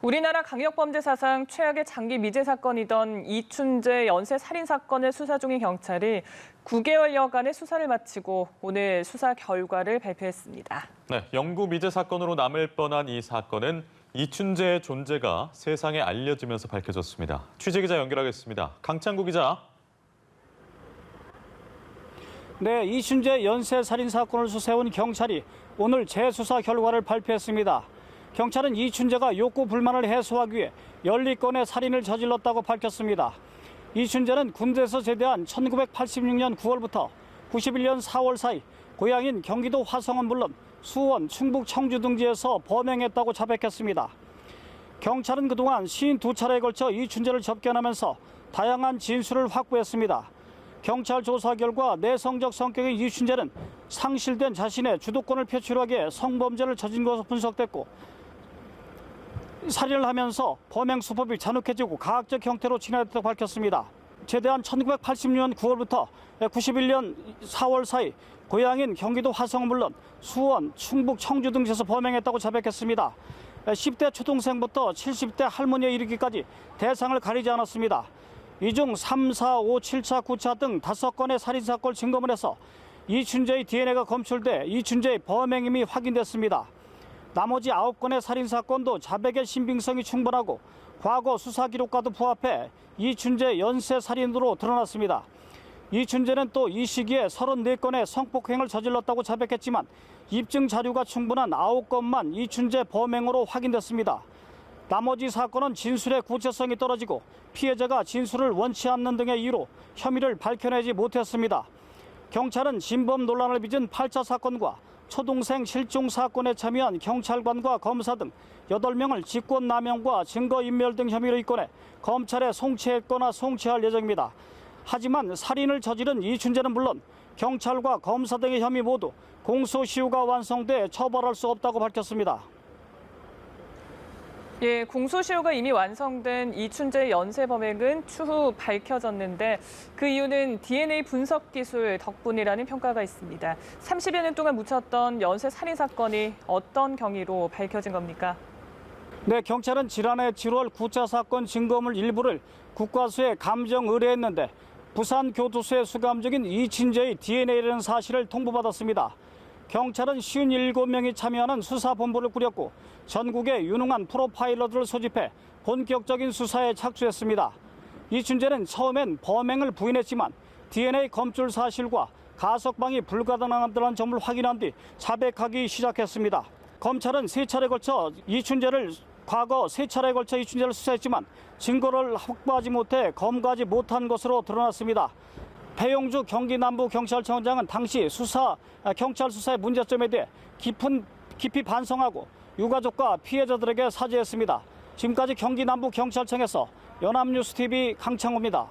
우리나라 강력범죄 사상 최악의 장기 미제 사건이던 이춘재 연쇄 살인 사건을 수사 중인 경찰이 9개월여간의 수사를 마치고 오늘 수사 결과를 발표했습니다. 네, 영구 미제 사건으로 남을 뻔한 이 사건은 이춘재의 존재가 세상에 알려지면서 밝혀졌습니다. 취재기자 연결하겠습니다. 강창구 기자. 네, 이춘재 연쇄 살인 사건을 수사해온 경찰이 오늘 재수사 결과를 발표했습니다. 경찰은 이춘재가 욕구 불만을 해소하기 위해 12건의 살인을 저질렀다고 밝혔습니다. 이춘재는 군대에서 제대한 1986년 9월부터 91년 4월 사이 고향인 경기도 화성은 물론 수원, 충북, 청주 등지에서 범행했다고 자백했습니다. 경찰은 그동안 52차례에 걸쳐 이춘재를 접견하면서 다양한 진술을 확보했습니다. 경찰 조사 결과 내성적 성격의 이춘재는 상실된 자신의 주도권을 표출하기 위해 성범죄를 저진 것으로 분석됐고 살인을 하면서 범행 수법이 잔혹해지고 가학적 형태로 진화했다고 밝혔습니다. 제대한 1986년 9월부터 91년 4월 사이 고향인 경기도 화성은 물론 수원, 충북, 청주 등지에서 범행했다고 자백했습니다. 10대 초동생부터 70대 할머니에 이르기까지 대상을 가리지 않았습니다. 이 중 3, 4, 5, 7차, 9차 등 5건의 살인사건을 증거물 해서 이춘재의 DNA가 검출돼 이춘재의 범행임이 확인됐습니다. 나머지 9건의 살인사건도 자백의 신빙성이 충분하고 과거 수사 기록과도 부합해 이춘재 연쇄 살인으로 드러났습니다. 이춘재는 또 이 시기에 34건의 성폭행을 저질렀다고 자백했지만 입증 자료가 충분한 9건만 이춘재 범행으로 확인됐습니다. 나머지 사건은 진술의 구체성이 떨어지고 피해자가 진술을 원치 않는 등의 이유로 혐의를 밝혀내지 못했습니다. 경찰은 진범 논란을 빚은 8차 사건과 초동생 실종 사건에 참여한 경찰관과 검사 등 8명을 직권남용과 증거인멸 등 혐의로 입건해 검찰에 송치했거나 송치할 예정입니다. 하지만 살인을 저지른 이춘재는 물론 경찰과 검사 등의 혐의 모두 공소시효가 완성돼 처벌할 수 없다고 밝혔습니다. 예, 공소시효가 이미 완성된 이춘재의 연쇄 범행은 추후 밝혀졌는데 그 이유는 DNA 분석 기술 덕분이라는 평가가 있습니다. 30여 년 동안 묻혔던 연쇄 살인 사건이 어떤 경위로 밝혀진 겁니까? 네, 경찰은 지난해 7월 9차 사건 증거물 일부를 국과수에 감정 의뢰했는데 부산교도소에 수감 중인 이춘재의 DNA라는 사실을 통보받았습니다. 경찰은 57명이 참여하는 수사본부를 꾸렸고 전국에 유능한 프로파일러들을 소집해 본격적인 수사에 착수했습니다. 이춘재는 처음엔 범행을 부인했지만 DNA 검출 사실과 가석방이 불가능하다는 점을 확인한 뒤 자백하기 시작했습니다. 검찰은 과거 세 차례에 걸쳐 이춘재를 수사했지만 증거를 확보하지 못해 검거하지 못한 것으로 드러났습니다. 배용주 경기남부경찰청장은 당시 경찰 수사의 문제점에 대해 깊이 반성하고 유가족과 피해자들에게 사죄했습니다. 지금까지 경기남부경찰청에서 연합뉴스TV 강창호입니다.